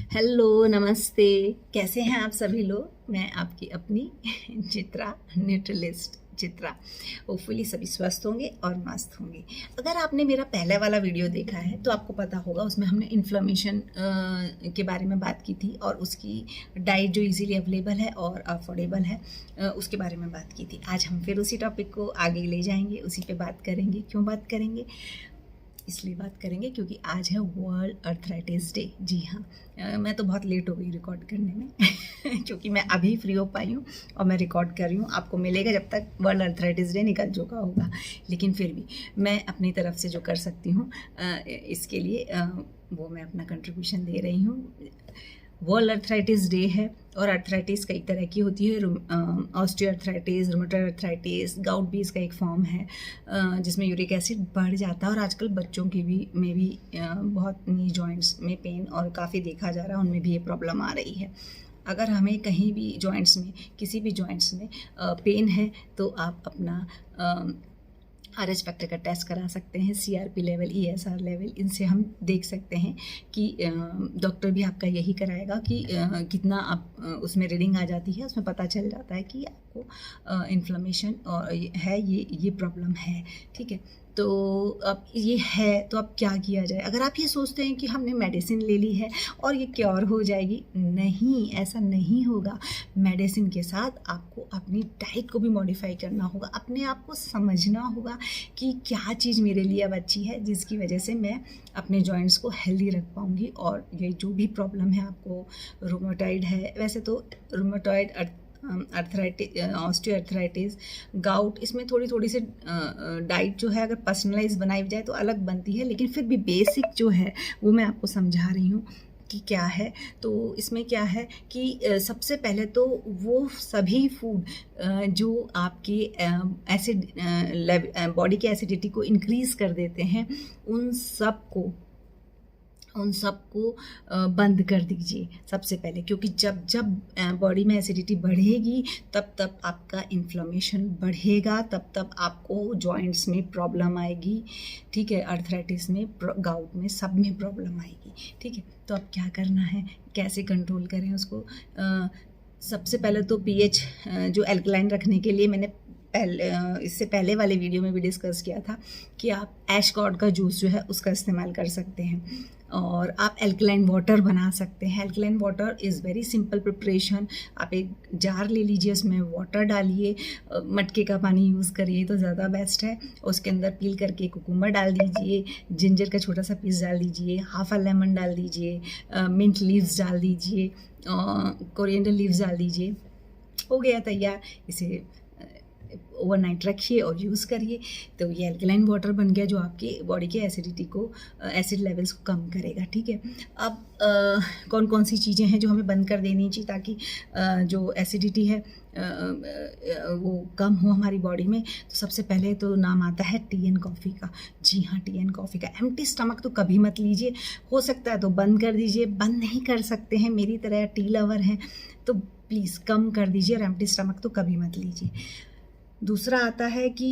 Hello, नमस्ते। कैसे हैं आप सभी लोग? मैं आपकी अपनी चित्रा, न्यूट्रलिस्ट चित्रा। होपफुली सभी स्वस्थ होंगे और मस्त होंगे। अगर आपने मेरा पहला वाला वीडियो देखा है तो आपको पता होगा, उसमें हमने इन्फ्लेमेशन के बारे में बात की थी और उसकी डाइट जो इजीली अवेलेबल है और अफोर्डेबल है उसके बारे में बात की थी। आज हम फिर उसी टॉपिक को आगे ले जाएंगे, उसी पे बात करेंगे। क्यों बात करेंगे? इसलिए बात करेंगे क्योंकि आज है वर्ल्ड अर्थराइटिस डे। जी हाँ, मैं तो बहुत लेट हो गई रिकॉर्ड करने में क्योंकि मैं अभी फ्री हो पाई हूँ और मैं रिकॉर्ड कर रही हूँ। आपको मिलेगा जब तक वर्ल्ड अर्थराइटिस डे निकल चुका होगा, लेकिन फिर भी मैं अपनी तरफ से जो कर सकती हूँ इसके लिए वो मैं अपना कंट्रीब्यूशन दे रही हूँ। वर्ल्ड अर्थराइटिस डे है और अर्थराइटिस कई तरह की होती है। Osteo arthritis, rheumatoid arthritis, gout भी इसका एक फॉर्म है जिसमें यूरिक एसिड बढ़ जाता है। और आजकल बच्चों की भी में भी बहुत नी जॉइंट्स में पेन और काफ़ी देखा जा रहा है, उनमें भी ये प्रॉब्लम आ रही है। अगर हमें कहीं भी जॉइंट्स में, किसी भी जॉइंट्स में पेन है तो आप अपना आरएच फैक्टर का टेस्ट करा सकते हैं। सीआरपी लेवल, ईएसआर लेवल, इनसे हम देख सकते हैं कि डॉक्टर भी आपका यही कराएगा कि कितना आप उसमें रीडिंग आ जाती है, उसमें पता चल जाता है कि आपको इन्फ्लेमेशन और है, ये प्रॉब्लम है। ठीक है, तो अब ये है तो अब क्या किया जाए? अगर आप ये सोचते हैं कि हमने मेडिसिन ले ली है और ये क्योर हो जाएगी, नहीं, ऐसा नहीं होगा। मेडिसिन के साथ आपको अपनी डाइट को भी मॉडिफाई करना होगा, अपने आप को समझना होगा कि क्या चीज़ मेरे लिए अब अच्छी है जिसकी वजह से मैं अपने जॉइंट्स को हेल्दी रख पाऊँगी। और ये जो भी प्रॉब्लम है आपको, रूमेटॉइड है, वैसे तो rheumatoid arthritis, osteo arthritis, gout, इसमें थोड़ी थोड़ी सी डाइट जो है अगर पर्सनलाइज बनाई जाए तो अलग बनती है, लेकिन फिर भी बेसिक जो है वो मैं आपको समझा रही हूँ कि क्या है। तो इसमें क्या है कि सबसे पहले तो वो सभी फूड जो आपके एसिड बॉडी के एसिडिटी को इंक्रीज़ कर देते हैं, उन सबको बंद कर दीजिए सबसे पहले। क्योंकि जब जब बॉडी में एसिडिटी बढ़ेगी तब तब आपका इन्फ्लेमेशन बढ़ेगा, तब तब आपको जॉइंट्स में प्रॉब्लम आएगी। ठीक है, अर्थराइटिस में, गाउट में, सब में प्रॉब्लम आएगी। ठीक है, तो अब क्या करना है, कैसे कंट्रोल करें उसको? सबसे पहले तो पीएच जो एल्कलाइन रखने के लिए मैंने इससे पहले वाले वीडियो में भी डिस्कस किया था कि आप ऐश गॉड का जूस जो है उसका इस्तेमाल कर सकते हैं और आप एल्कलाइन वाटर बना सकते हैं। Alkaline water is very simple preparation. आप एक जार ले लीजिए, उसमें वाटर डालिए, मटके का पानी यूज़ करिए तो ज़्यादा बेस्ट है। उसके अंदर पील करके कुकुम्बर डाल दीजिए, जिंजर का छोटा सा पीस डाल दीजिए, हाफ अ लेमन डाल दीजिए, मिंट लीव्स डाल दीजिए, कोरिएंडर लीव्स डाल दीजिए, हो गया तैयार। इसे ओवरनाइट रखिए और यूज़ करिए तो ये एल्कलाइन वाटर बन गया जो आपकी बॉडी के एसिडिटी को, एसिड लेवल्स को कम करेगा। ठीक है, अब कौन कौन सी चीज़ें हैं जो हमें बंद कर देनी चाहिए ताकि जो एसिडिटी है वो कम हो हमारी बॉडी में? तो सबसे पहले तो नाम आता है टी एंड कॉफ़ी का। जी हाँ, टी एंड कॉफ़ी का। एम्प्टी स्टमक तो कभी मत लीजिए, हो सकता है तो बंद कर दीजिए। बंद नहीं कर सकते हैं, मेरी तरह टी लवर हैं तो प्लीज़ कम कर दीजिए, और एम्प्टी स्टमक तो कभी मत लीजिए। दूसरा आता है कि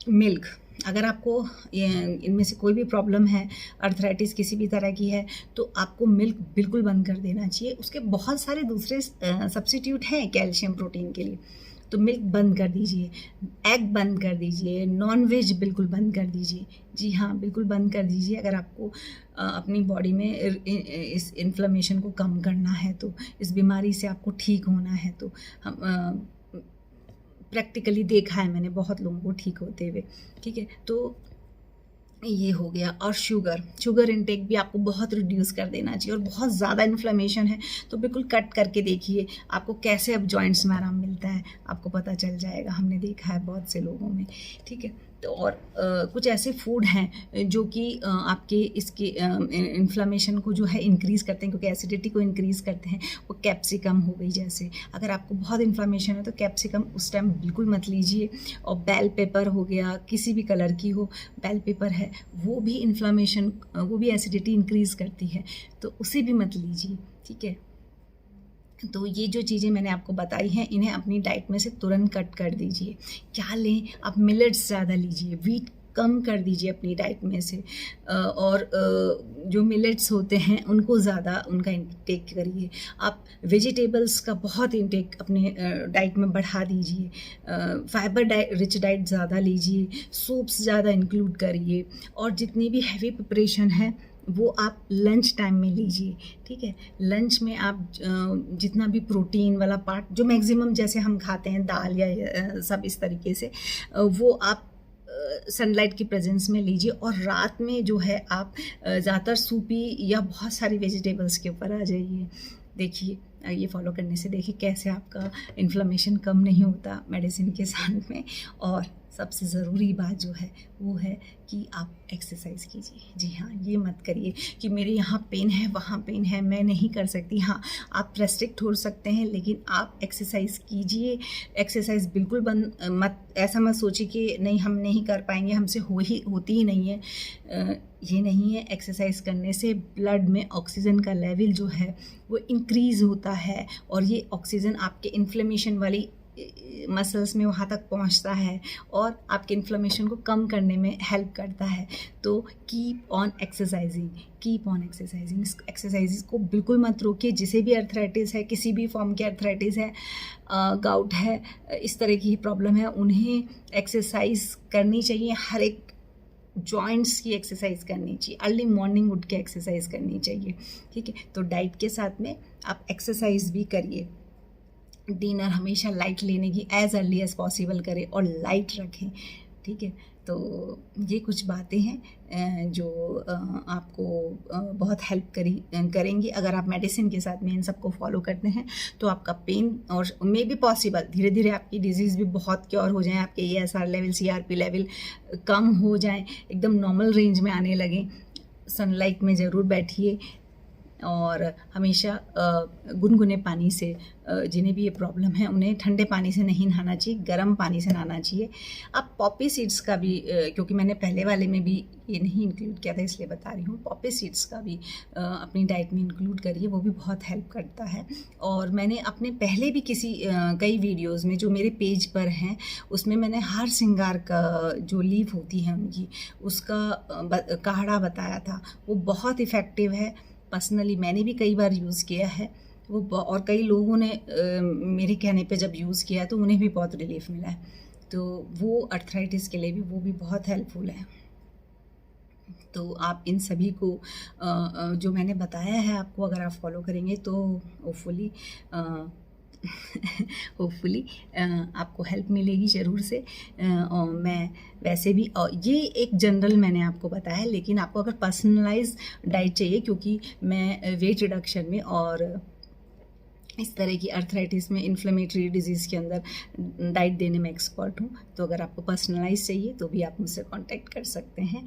मिल्क। अगर आपको इनमें से कोई भी प्रॉब्लम है, अर्थराइटिस किसी भी तरह की है, तो आपको मिल्क बिल्कुल बंद कर देना चाहिए। उसके बहुत सारे दूसरे सब्स्टिट्यूट हैं कैल्शियम प्रोटीन के लिए, तो मिल्क बंद कर दीजिए, एग बंद कर दीजिए, नॉन वेज बिल्कुल बंद कर दीजिए। जी हाँ, बिल्कुल बंद कर दीजिए अगर आपको अपनी बॉडी में इस इन्फ्लेमेशन को कम करना है, तो इस बीमारी से आपको ठीक होना है। तो हम प्रैक्टिकली देखा है मैंने बहुत लोगों को ठीक होते हुए। ठीक है, तो ये हो गया। और शुगर इनटेक भी आपको बहुत रिड्यूस कर देना चाहिए। और बहुत ज़्यादा इन्फ्लेमेशन है तो बिल्कुल कट करके देखिए आपको कैसे अब जॉइंट्स में आराम मिलता है, आपको पता चल जाएगा। हमने देखा है बहुत से लोगों में। ठीक है, तो और कुछ ऐसे फूड हैं जो कि आपके इसके इन्फ्लेमेशन को जो है इंक्रीज़ करते हैं, क्योंकि एसिडिटी को इंक्रीज़ करते हैं। वो कैप्सिकम हो गई, जैसे अगर आपको बहुत इन्फ्लेमेशन है तो कैप्सिकम उस टाइम बिल्कुल मत लीजिए। और बेल पेपर हो गया, किसी भी कलर की हो, बेल पेपर है, वो भी इन्फ्लेमेशन, वो भी एसिडिटी इंक्रीज़ करती है, तो उसे भी मत लीजिए। ठीक है, तो ये जो चीज़ें मैंने आपको बताई हैं, इन्हें अपनी डाइट में से तुरंत कट कर दीजिए। क्या लें? आप मिलेट्स ज़्यादा लीजिए, व्हीट कम कर दीजिए अपनी डाइट में से, और जो मिलेट्स होते हैं उनको ज़्यादा उनका इंटेक करिए। आप वेजिटेबल्स का बहुत इंटेक अपने डाइट में बढ़ा दीजिए, फाइबर रिच डाइट ज़्यादा लीजिए, सूप्स ज़्यादा इंक्लूड करिए, और जितनी भी हैवी प्रिपरेशन है वो आप लंच टाइम में लीजिए, ठीक है। लंच में आप जितना भी प्रोटीन वाला पार्ट जो मैक्सिमम जैसे हम खाते हैं दाल या सब इस तरीके से, वो आप सनलाइट की प्रेजेंस में लीजिए। और रात में जो है आप ज़्यादातर सूपी या बहुत सारी वेजिटेबल्स के ऊपर आ जाइए। देखिए ये फॉलो करने से देखिए कैसे आपका इन्फ्लेमेशन कम नहीं होता मेडिसिन के साथ में। और सबसे ज़रूरी बात जो है वो है कि आप एक्सरसाइज कीजिए। जी हाँ, ये मत करिए कि मेरे यहाँ पेन है वहाँ पेन है मैं नहीं कर सकती। हाँ, आप रेस्ट्रिक्ट हो सकते हैं लेकिन आप एक्सरसाइज कीजिए। एक्सरसाइज बिल्कुल बंद मत, ऐसा मत सोचिए कि नहीं हम नहीं कर पाएंगे, हमसे होती ही नहीं है। ये नहीं है। एक्सरसाइज करने से ब्लड में ऑक्सीजन का लेवल जो है वो इंक्रीज़ होता है, और ये ऑक्सीजन आपके इन्फ्लेमेशन वाली मसल्स में वहाँ तक पहुँचता है और आपके इन्फ्लेमेशन को कम करने में हेल्प करता है। तो keep on exercising, keep on exercising. Exercises को बिल्कुल मत रोकिए। जिसे भी अर्थराइटिस है, किसी भी फॉर्म की अर्थराइटिस है, गाउट है, इस तरह की प्रॉब्लम है, उन्हें एक्सरसाइज करनी चाहिए। हर एक जॉइंट्स की एक्सरसाइज करनी चाहिए। अर्ली मॉर्निंग उठ के एक्सरसाइज करनी चाहिए, ठीक है। तो डाइट के साथ में आप एक्सरसाइज भी करिए। डिनर हमेशा लाइट लेने की एज अर्ली एज पॉसिबल करें और लाइट रखें, ठीक है। तो ये कुछ बातें हैं जो आपको बहुत हेल्प करेंगी। अगर आप मेडिसिन के साथ में इन सबको फॉलो करते हैं तो आपका पेन और मे बी पॉसिबल धीरे धीरे आपकी डिजीज़ भी बहुत क्योर हो जाए, आपके ESR लेवल, CRP लेवल कम हो जाए, एकदम नॉर्मल रेंज में आने लगें। सनलाइट में ज़रूर बैठिए और हमेशा गुनगुने पानी से, जिन्हें भी ये प्रॉब्लम है उन्हें ठंडे पानी से नहीं नहाना चाहिए, गर्म पानी से नहाना चाहिए। आप पॉपी सीड्स का भी, क्योंकि मैंने पहले वाले में भी ये नहीं इंक्लूड किया था इसलिए बता रही हूँ, पॉपी सीड्स का भी अपनी डाइट में इंक्लूड करिए, वो भी बहुत हेल्प करता है। और मैंने अपने पहले भी कई वीडियोज़ में जो मेरे पेज पर हैं उसमें मैंने हार श्रृंगार का जो लीफ होती है उनकी, उसका काढ़ा बताया था। वो बहुत इफ़ेक्टिव है। पर्सनली मैंने भी कई बार यूज़ किया है वो, और कई लोगों ने मेरे कहने पे जब यूज़ किया तो उन्हें भी बहुत रिलीफ मिला है। तो वो अर्थराइटिस के लिए भी वो भी बहुत हेल्पफुल है। तो आप इन सभी को जो मैंने बताया है आपको अगर आप फॉलो करेंगे तो होपफुली आपको हेल्प मिलेगी ज़रूर से। और मैं वैसे भी, और ये एक जनरल मैंने आपको बताया है, लेकिन आपको अगर पर्सनलाइज डाइट चाहिए, क्योंकि मैं वेट रिडक्शन में और इस तरह की अर्थराइटिस में, इन्फ्लेमेटरी डिजीज़ के अंदर डाइट देने में एक्सपर्ट हूँ। तो अगर आपको पर्सनलाइज चाहिए तो भी आप मुझसे कांटेक्ट कर सकते हैं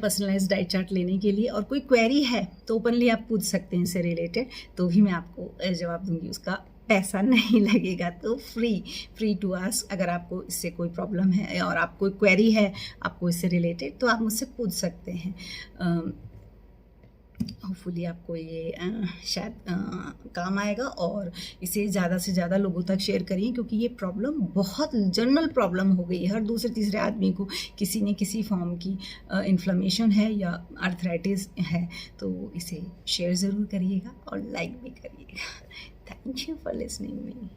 पर्सनलाइज डाइट चार्ट लेने के लिए। और कोई क्वेरी है तो ओपनली आप पूछ सकते हैं इससे रिलेटेड, तो भी मैं आपको जवाब दूंगी। उसका पैसा नहीं लगेगा, तो फ्री टू आस्क। अगर आपको इससे कोई प्रॉब्लम है और आप कोई क्वेरी है आपको इससे रिलेटेड, तो आप मुझसे पूछ सकते हैं। होपफुली आपको ये शायद काम आएगा, और इसे ज़्यादा से ज़्यादा लोगों तक शेयर करिए, क्योंकि ये प्रॉब्लम बहुत जनरल प्रॉब्लम हो गई है। हर दूसरे तीसरे आदमी को किसी न किसी फॉर्म की इन्फ्लेमेशन है या अर्थराइटिस है। तो इसे शेयर ज़रूर करिएगा और लाइक भी करिएगा। Thank you for listening me.